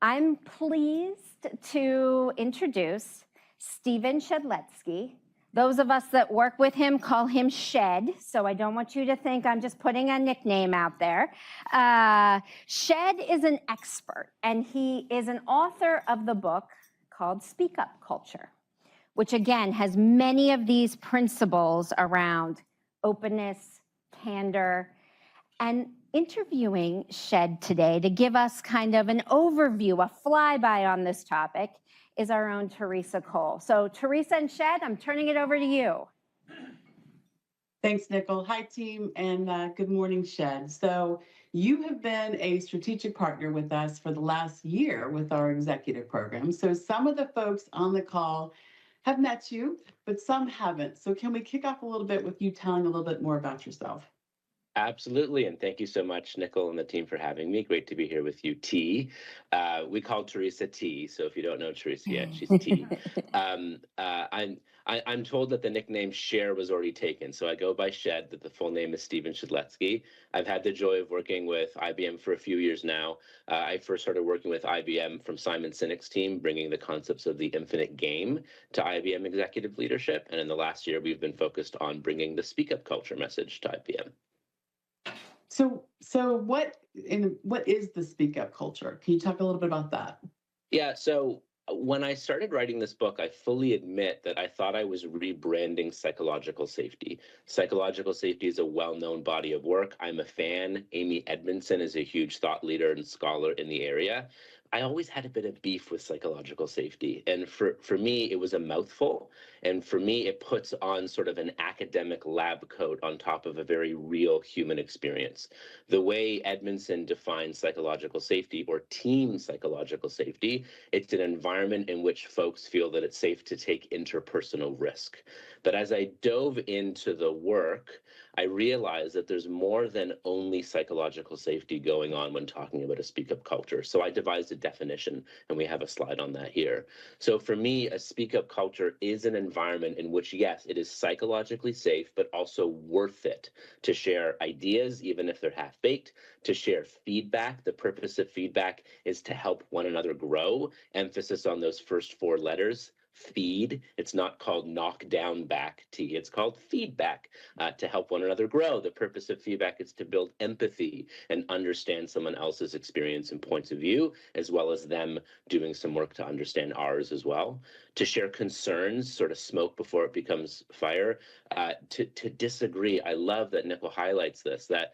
I'm pleased to introduce Stephen Shedletzky. Those of us that work with him call him Shed, so I don't want you to think I'm just putting a nickname out there. Shed is an expert, and he is an author of the book called Speak Up Culture, which again has many of these principles around openness, candor, and interviewing Shed today to give us kind of an overview, a flyby on this topic, is our own Theresa Cole. So Theresa and Shed, I'm turning it over to you. Thanks, Nickle. Hi, team, and good morning, Shed. So you have been a strategic partner with us for the last year with our executive program. So some of the folks on the call have met you, but some haven't. So can we kick off a little bit with you telling a little bit more about yourself? Absolutely, and thank you so much, Nickle and the team, for having me. Great to be here with you, T. We call Theresa T, so if you don't know Theresa yet, she's T. I'm told that the nickname Cher was already taken, so I go by Shed, that the full name is Stephen Shedletzky. I've had the joy of working with IBM for a few years now. I first started working with IBM from Simon Sinek's team, bringing the concepts of the infinite game to IBM executive leadership, and in the last year, we've been focused on bringing the speak up culture message to IBM. So what is the speak up culture? Can you talk a little bit about that? Yeah, so when I started writing this book, I fully admit that I thought I was rebranding psychological safety. Psychological safety is a well-known body of work. I'm a fan. Amy Edmondson is a huge thought leader and scholar in the area. I always had a bit of beef with psychological safety. And for me, it was a mouthful. And for me, it puts on sort of an academic lab coat on top of a very real human experience. The way Edmondson defines psychological safety, or team psychological safety, it's an environment in which folks feel that it's safe to take interpersonal risk. But as I dove into the work, I realized that there's more than only psychological safety going on when talking about a speak up culture. So I devised a definition, and we have a slide on that here. So for me, a speak up culture is an environment in which, yes, it is psychologically safe, but also worth it to share ideas, even if they're half baked, to share feedback. The purpose of feedback is to help one another grow. Emphasis on those first four letters. Feed. It's not called knock down back T. It's called feedback, to help one another grow. The purpose of feedback is to build empathy and understand someone else's experience and points of view, as well as them doing some work to understand ours as well. To share concerns, sort of smoke before it becomes fire. To disagree. I love that Nickle highlights this, that,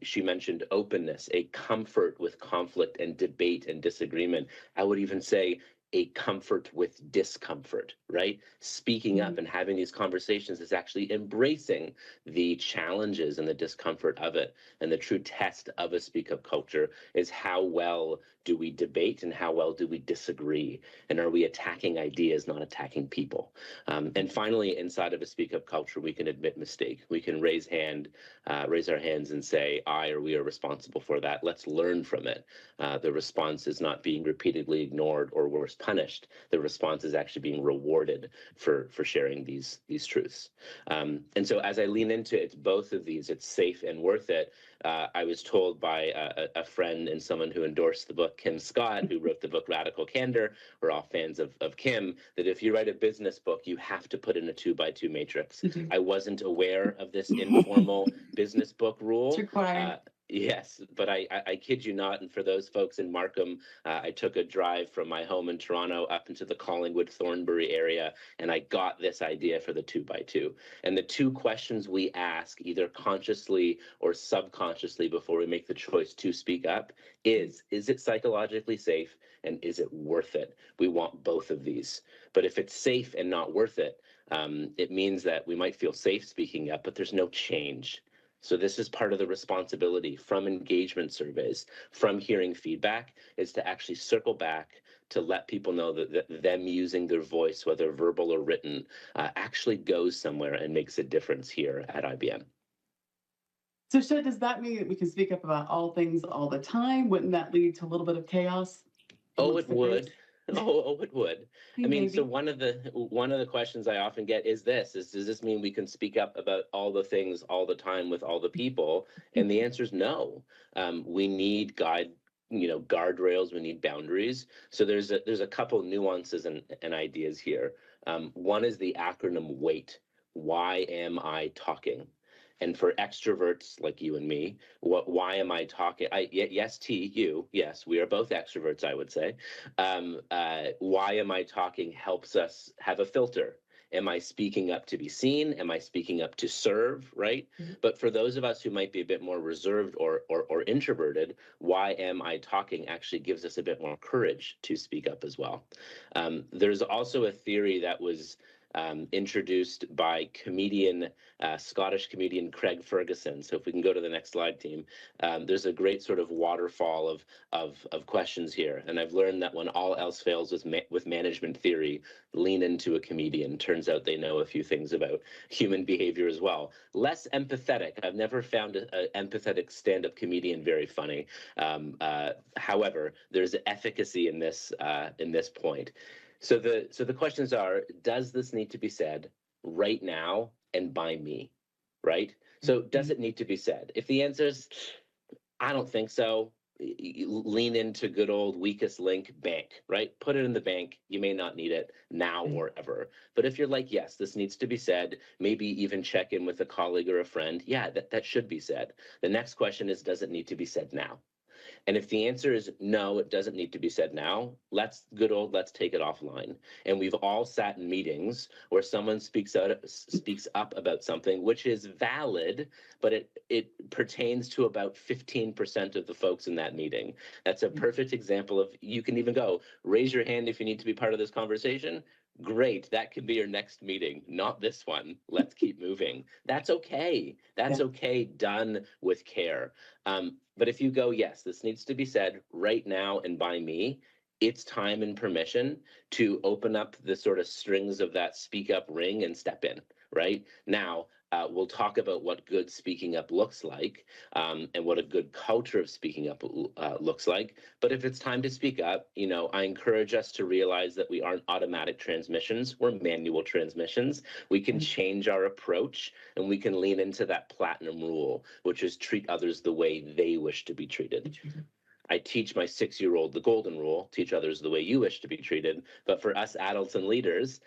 she mentioned openness, a comfort with conflict and debate and disagreement. I would even say a comfort with discomfort, right? Speaking up and having these conversations is actually embracing the challenges and the discomfort of it. And the true test of a speak up culture is how well do we debate and how well do we disagree? And are we attacking ideas, not attacking people? And finally, inside of a speak up culture, we can admit mistake. We can raise our hands and say, I or we are responsible for that. Let's learn from it. The response is not being repeatedly ignored or worse, punished. The response is actually being rewarded for sharing these truths. And so as I lean into it, it's both of these. It's safe and worth it. I was told by a friend and someone who endorsed the book, Kim Scott, who wrote the book Radical Candor. We're all fans of Kim, that if you write a business book, you have to put in a 2x2 matrix. I wasn't aware of this informal business book rule. It's required. Yes, but I kid you not. And for those folks in Markham, I took a drive from my home in Toronto up into the Collingwood, Thornbury area, and I got this idea for the 2x2. And the two questions we ask, either consciously or subconsciously before we make the choice to speak up, is it psychologically safe and is it worth it? We want both of these. But if it's safe and not worth it, it means that we might feel safe speaking up, but there's no change. So this is part of the responsibility from engagement surveys, from hearing feedback, is to actually circle back to let people know that them using their voice, whether verbal or written, actually goes somewhere and makes a difference here at IBM. So Shed, does that mean that we can speak up about all things all the time? Wouldn't that lead to a little bit of chaos? Oh, it would. Oh, it would. I mean, Maybe. so one of the questions I often get is does this mean we can speak up about all the things all the time with all the people? And the answer is no. We need guardrails, we need boundaries. So there's a couple nuances and ideas here. One is the acronym WAIT. Why am I talking? And for extroverts like you and me, why am I talking? Yes, yes, we are both extroverts, I would say. Why am I talking helps us have a filter. Am I speaking up to be seen? Am I speaking up to serve, right? Mm-hmm. But for those of us who might be a bit more reserved or introverted, why am I talking actually gives us a bit more courage to speak up as well. There's also a theory that was introduced by Scottish comedian Craig Ferguson. So if we can go to the next slide, team. There's a great sort of waterfall of questions here. And I've learned that when all else fails with management theory, lean into a comedian. Turns out they know a few things about human behavior as well. Less empathetic. I've never found an empathetic stand-up comedian very funny. However, there's efficacy in this point. So the questions are, does this need to be said right now and by me, right? So does it need to be said? If the answer is, I don't think so, lean into good old weakest link, bank, right? Put it in the bank. You may not need it now or ever. But if you're like, yes, this needs to be said, maybe even check in with a colleague or a friend, yeah, that should be said. The next question is, does it need to be said now? And if the answer is no, it doesn't need to be said now, let's take it offline. And we've all sat in meetings where someone speaks up about something which is valid, but it pertains to about 15% of the folks in that meeting. That's a perfect example of, you can even go, raise your hand if you need to be part of this conversation. Great, that could be your next meeting, not this one. Let's keep moving. That's okay. That's okay, done with care. But if you go, yes, this needs to be said right now and by me, it's time and permission to open up the sort of strings of that speak up ring and step in, right? Now, we'll talk about what good speaking up looks like, and what a good culture of speaking up looks like. But if it's time to speak up, I encourage us to realize that we aren't automatic transmissions, we're manual transmissions. We can change our approach, and we can lean into that platinum rule, which is treat others the way they wish to be treated. I teach my 6-year-old the golden rule, teach others the way you wish to be treated. But for us adults and leaders,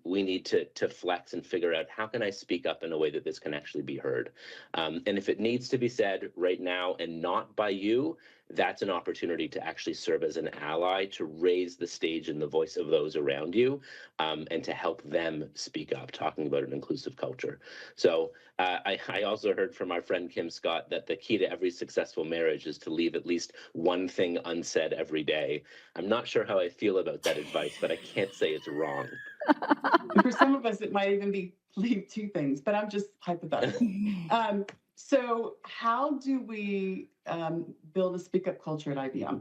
we need to flex and figure out, how can I speak up in a way that this can actually be heard? And if it needs to be said right now and not by you, that's an opportunity to actually serve as an ally, to raise the stage and the voice of those around you, and to help them speak up, talking about an inclusive culture. So I also heard from our friend Kim Scott that the key to every successful marriage is to leave at least one thing unsaid every day. I'm not sure how I feel about that advice, but I can't say it's wrong. For some of us, it might even be leave 2 things, but I'm just hypothetical. So how do we build a speak up culture at IBM?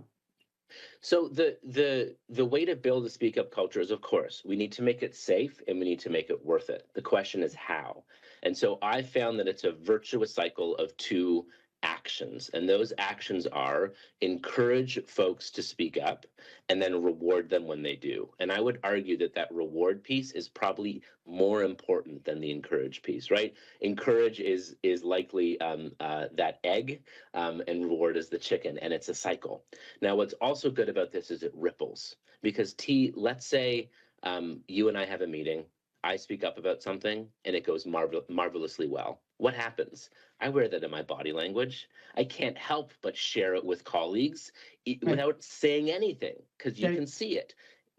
So the way to build a speak up culture is, of course, we need to make it safe and we need to make it worth it. The question is how. And so I found that it's a virtuous cycle of 2 actions. And those actions are encourage folks to speak up and then reward them when they do. And I would argue that reward piece is probably more important than the encourage piece, right? Encourage is likely that egg, and reward is the chicken, and it's a cycle. Now, what's also good about this is it ripples, because let's say you and I have a meeting, I speak up about something and it goes marvelously well. What happens? I wear that in my body language. I can't help but share it with colleagues without saying anything, because you can see it.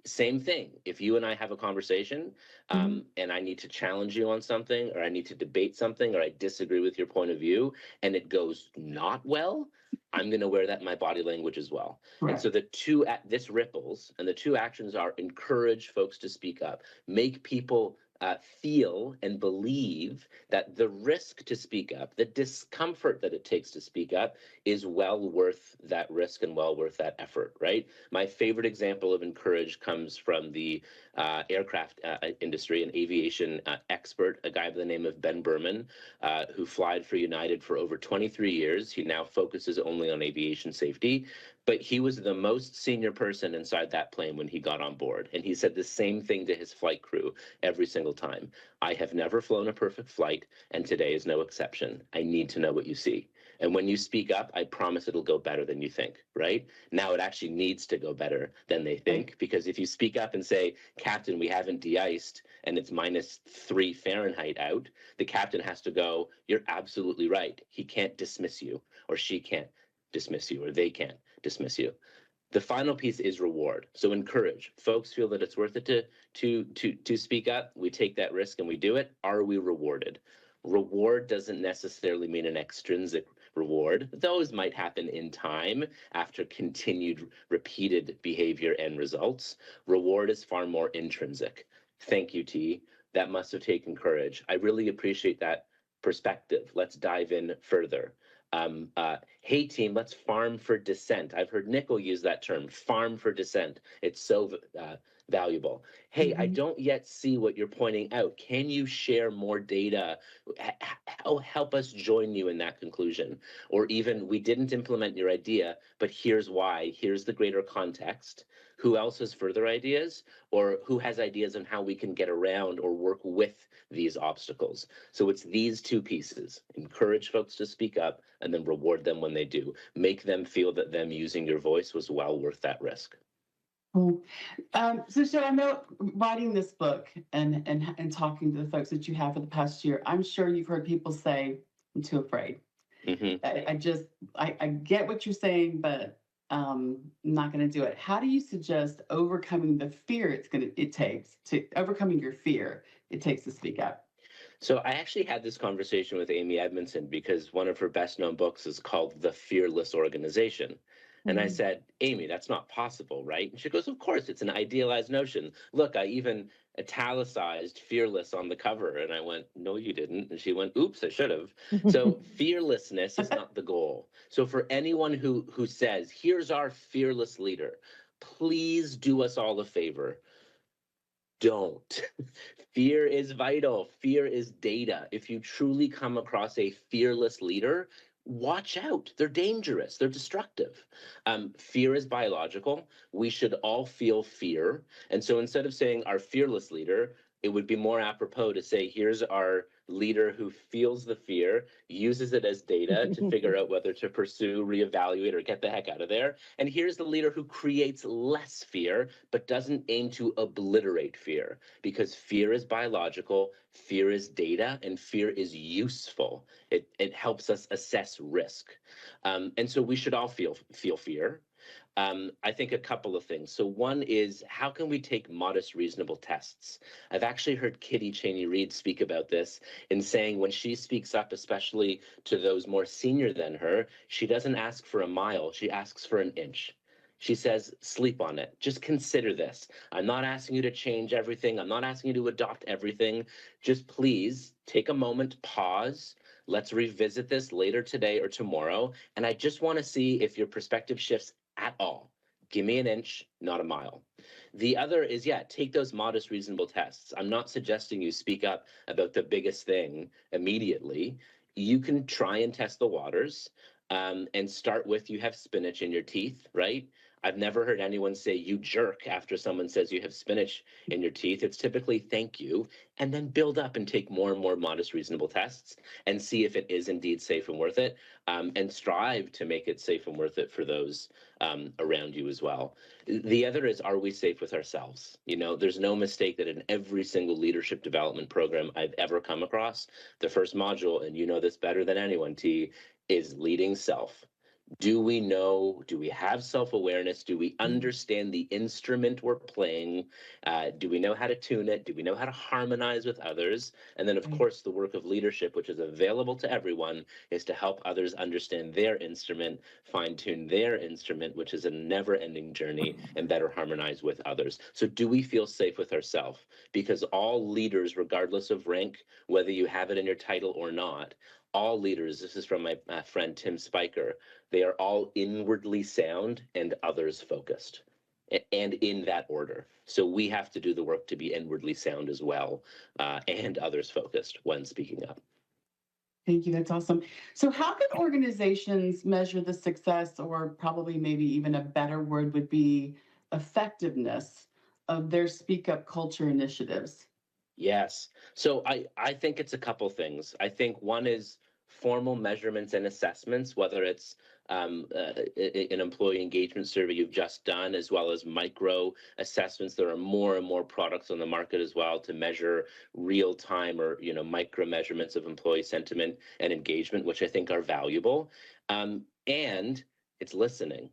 Same thing. If you and I have a conversation, and I need to challenge you on something, or I need to debate something, or I disagree with your point of view, and it goes not well, I'm going to wear that in my body language as well. Right. And so this ripples, and the 2 actions are encourage folks to speak up, make people feel and believe that the risk to speak up, the discomfort that it takes to speak up, is well worth that risk and well worth that effort, right? My favorite example of encourage comes from the aircraft industry, an aviation expert, a guy by the name of Ben Berman, who flied for United for over 23 years. He now focuses only on aviation safety. But he was the most senior person inside that plane when he got on board. And he said the same thing to his flight crew every single time. I have never flown a perfect flight, and today is no exception. I need to know what you see. And when you speak up, I promise it'll go better than you think, right? Now it actually needs to go better than they think, because if you speak up and say, Captain, we haven't de-iced and it's -3 Fahrenheit out, the captain has to go, you're absolutely right. He can't dismiss you, or she can't dismiss you, or they can't dismiss you. The final piece is reward. So encourage. Folks feel that it's worth it to speak up. We take that risk and we do it. Are we rewarded? Reward doesn't necessarily mean an extrinsic reward. Those might happen in time after continued repeated behavior and results. Reward is far more intrinsic. Thank you, T. That must have taken courage. I really appreciate that perspective. Let's dive in further. Hey team, let's farm for dissent. I've heard Nickle use that term, farm for dissent. It's so valuable. Hey, I don't yet see what you're pointing out. Can you share more data? Help us join you in that conclusion. Or even, we didn't implement your idea, but here's why. Here's the greater context. Who else has further ideas? Or who has ideas on how we can get around or work with these obstacles? So it's these two pieces. Encourage folks to speak up and then reward them when they do. Make them feel that them using your voice was well worth that risk. Cool. So Shed, I know writing this book and talking to the folks that you have for the past year, I'm sure you've heard people say, I'm too afraid. I get what you're saying, but I'm not going to do it. How do you suggest overcoming the fear it takes to speak up? So I actually had this conversation with Amy Edmondson because one of her best known books is called The Fearless Organization. And I said, Amy, that's not possible, right? And she goes, of course, it's an idealized notion. Look, I even italicized fearless on the cover. And I went, no, you didn't. And she went, oops, I should have. So fearlessness is not the goal. So for anyone who says, here's our fearless leader, please do us all a favor. Don't. Fear is vital. Fear is data. If you truly come across a fearless leader, watch out. They're dangerous. They're destructive. Fear is biological. We should all feel fear. And so instead of saying our fearless leader, it would be more apropos to say, here's our leader who feels the fear, uses it as data to figure out whether to pursue, reevaluate, or get the heck out of there. And here's the leader who creates less fear, but doesn't aim to obliterate fear, because fear is biological, fear is data, and fear is useful. It helps us assess risk. And so we should all feel fear. I think a couple of things. So one is, how can we take modest, reasonable tests? I've actually heard Kitty Cheney Reid speak about this in saying when she speaks up, especially to those more senior than her, she doesn't ask for a mile, she asks for an inch. She says, sleep on it. Just consider this. I'm not asking you to change everything. I'm not asking you to adopt everything. Just please take a moment, pause. Let's revisit this later today or tomorrow. And I just want to see if your perspective shifts at all. Give me an inch, not a mile. The other is, take those modest, reasonable tests. I'm not suggesting you speak up about the biggest thing immediately. You can try and test the waters and start with, you have spinach in your teeth, right? I've never heard anyone say you jerk after someone says you have spinach in your teeth. It's typically thank you, and then build up and take more and more modest, reasonable tests and see if it is indeed safe and worth it, and strive to make it safe and worth it for those around you as well. The other is, are we safe with ourselves? You know, there's no mistake that in every single leadership development program I've ever come across, the first module, and you know this better than anyone, T, is leading self. Do we know, do we have self-awareness? Do we understand the instrument we're playing? Do we know how to tune it? Do we know how to harmonize with others? And then, of course, the work of leadership, which is available to everyone, is to help others understand their instrument, fine-tune their instrument, which is a never-ending journey, and better harmonize with others. So do we feel safe with ourselves? Because all leaders, regardless of rank, whether you have it in your title or not, all leaders, this is from my friend Tim Spiker, they are all inwardly sound and others focused, and in that order. So we have to do the work to be inwardly sound as well, and others focused when speaking up. Thank you. That's awesome. So how can organizations measure the success, or probably maybe even a better word would be effectiveness, of their speak up culture initiatives? Yes. So I think it's a couple things. I think one is formal measurements and assessments, whether it's an employee engagement survey you've just done, as well as micro assessments. There are more and more products on the market as well to measure real time or micro measurements of employee sentiment and engagement, which I think are valuable. And it's listening.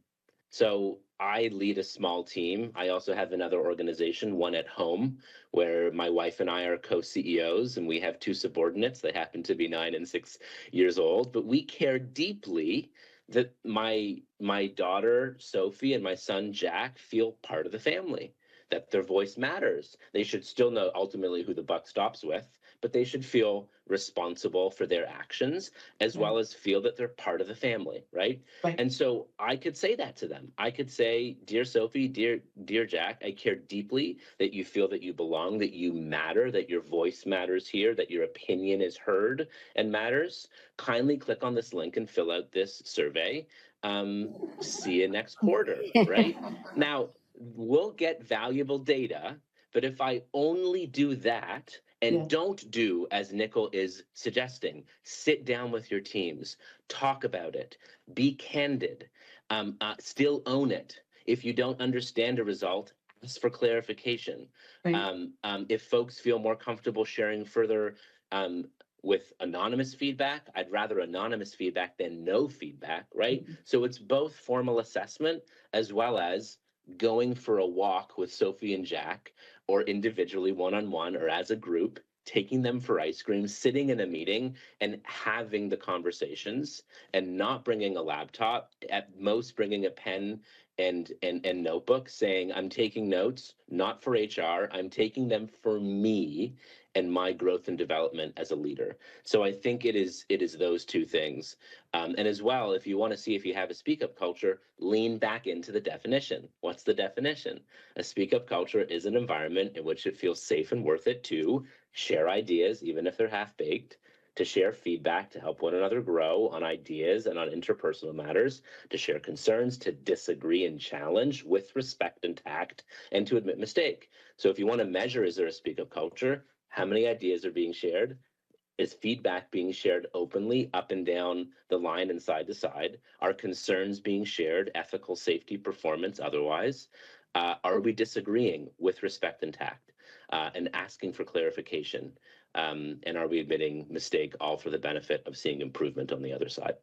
So I lead a small team. I also have another organization, one at home, where my wife and I are co-CEOs, and we have two subordinates. They happen to be 9 and 6 years old, but we care deeply that my daughter Sophie and my son Jack feel part of the family, that their voice matters. They should still know ultimately who the buck stops with, but they should feel responsible for their actions, as well as feel that they're part of the family, right? And so I could say that to them. I could say, dear Sophie, dear Jack, I care deeply that you feel that you belong, that you matter, that your voice matters here, that your opinion is heard and matters. Kindly click on this link and fill out this survey. See you next quarter, right? Now, we'll get valuable data, but if I only do that and don't do as Nickle is suggesting, sit down with your teams, talk about it, be candid, still own it. If you don't understand a result, ask for clarification. If folks feel more comfortable sharing further with anonymous feedback, I'd rather anonymous feedback than no feedback, right? So it's both formal assessment as well as going for a walk with Sophie and Jack, or individually one-on-one or as a group, taking them for ice cream, sitting in a meeting and having the conversations, and not bringing a laptop, at most bringing a pen and notebook, saying, I'm taking notes, not for HR, I'm taking them for me and my growth and development as a leader. So I think it is those two things. And as well, if you want to see if you have a speak up culture, lean back into the definition. What's the definition? A speak up culture is an environment in which it feels safe and worth it to share ideas, even if they're half baked, to share feedback, to help one another grow on ideas and on interpersonal matters, to share concerns, to disagree and challenge with respect and tact, and to admit mistake. So if you want to measure, is there a speak up culture? How many ideas are being shared? Is feedback being shared openly up and down the line and side to side? Are concerns being shared, ethical, safety, performance, otherwise? Are we disagreeing with respect and tact and asking for clarification? And are we admitting mistake, all for the benefit of seeing improvement on the other side?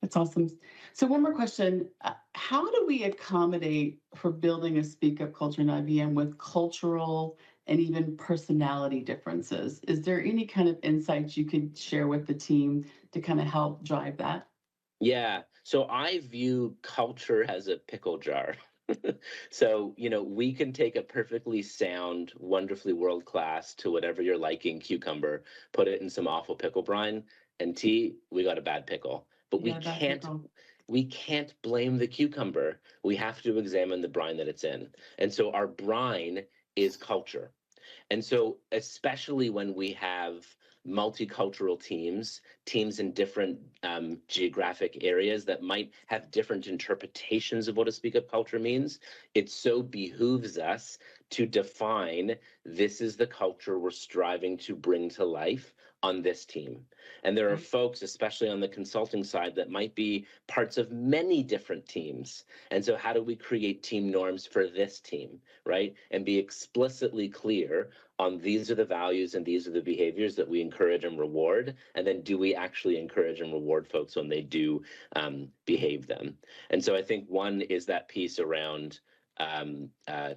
That's awesome. So one more question. How do we accommodate for building a speak up culture in IBM with cultural and even personality differences? Is there any kind of insights you could share with the team to kind of help drive that? Yeah, so I view culture as a pickle jar. So, we can take a perfectly sound, wonderfully world class to whatever you're liking cucumber, put it in some awful pickle brine, and we got a bad pickle. But we can't blame the cucumber. We have to examine the brine that it's in. And so our brine is culture. And so, especially when we have multicultural teams in different geographic areas that might have different interpretations of what a speak up culture means, it so behooves us to define, this is the culture we're striving to bring to life on this team. And there are folks, especially on the consulting side, that might be parts of many different teams. And so how do we create team norms for this team, right? And be explicitly clear on, these are the values and these are the behaviors that we encourage and reward. And then do we actually encourage and reward folks when they do behave them? And so I think one is that piece around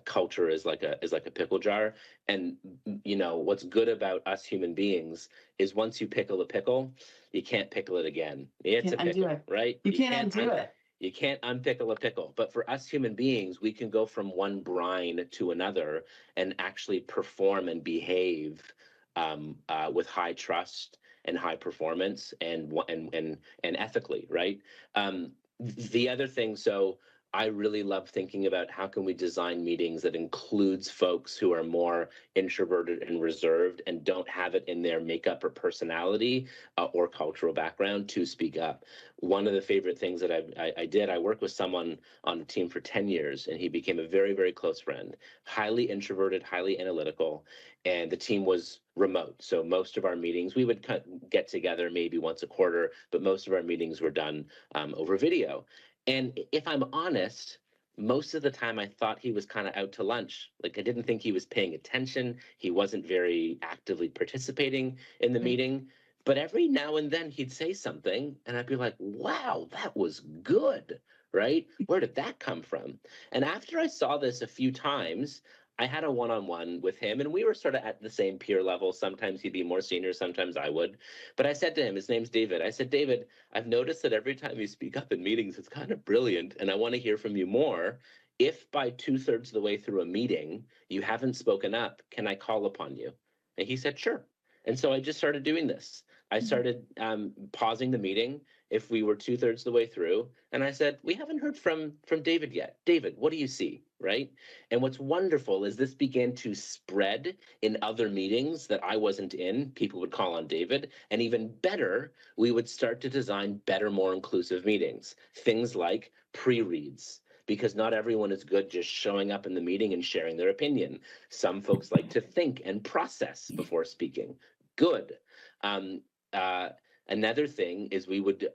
culture is like a pickle jar. And what's good about us human beings is once you pickle a pickle, you can't pickle it again. It's a pickle, right? You can't undo it. You can't unpickle a pickle. But for us human beings, we can go from one brine to another and actually perform and behave with high trust and high performance and ethically, right? The other thing, so I really love thinking about how can we design meetings that includes folks who are more introverted and reserved and don't have it in their makeup or personality or cultural background to speak up. One of the favorite things that I did, I worked with someone on the team for 10 years, and he became a very, very close friend, highly introverted, highly analytical, and the team was remote. So most of our meetings, we would get together maybe once a quarter, but most of our meetings were done over video. And if I'm honest, most of the time I thought he was kind of out to lunch. Like I didn't think he was paying attention. He wasn't very actively participating in the meeting. But every now and then he'd say something and I'd be like, wow, that was good, right? Where did that come from? And after I saw this a few times, I had a one-on-one with him and we were sort of at the same peer level. Sometimes he'd be more senior, sometimes I would. But I said to him, his name's David. I said, David, I've noticed that every time you speak up in meetings, it's kind of brilliant, and I want to hear from you more. If by 2/3 of the way through a meeting, you haven't spoken up, can I call upon you? And he said, sure. And so I just started doing this. I started pausing the meeting if we were 2/3 of the way through, and I said, we haven't heard from David yet. David, what do you see, right? And what's wonderful is this began to spread in other meetings that I wasn't in. People would call on David, and even better, we would start to design better, more inclusive meetings. Things like pre-reads, because not everyone is good just showing up in the meeting and sharing their opinion. Some folks like to think and process before speaking. Good. Um, Another thing is we would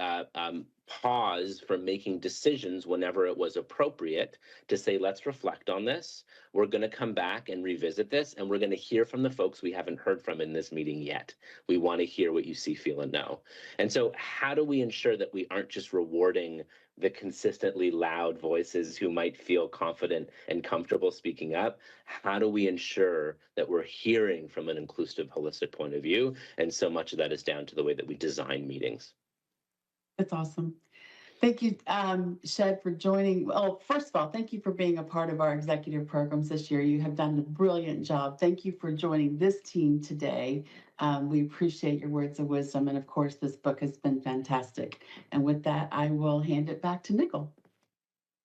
pause from making decisions whenever it was appropriate to say, let's reflect on this. We're going to come back and revisit this, and we're going to hear from the folks we haven't heard from in this meeting yet. We want to hear what you see, feel, and know. And so how do we ensure that we aren't just rewarding the consistently loud voices who might feel confident and comfortable speaking up? How do we ensure that we're hearing from an inclusive, holistic point of view? And so much of that is down to the way that we design meetings. That's awesome. Thank you, Shed, for joining. Well, first of all, thank you for being a part of our executive programs this year. You have done a brilliant job. Thank you for joining this team today. We appreciate your words of wisdom. And of course, this book has been fantastic. And with that, I will hand it back to Nickle.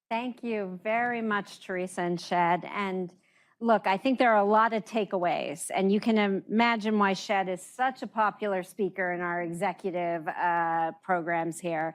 Thank you very much, Theresa and Shed. And look, I think there are a lot of takeaways, and you can imagine why Shed is such a popular speaker in our executive programs here.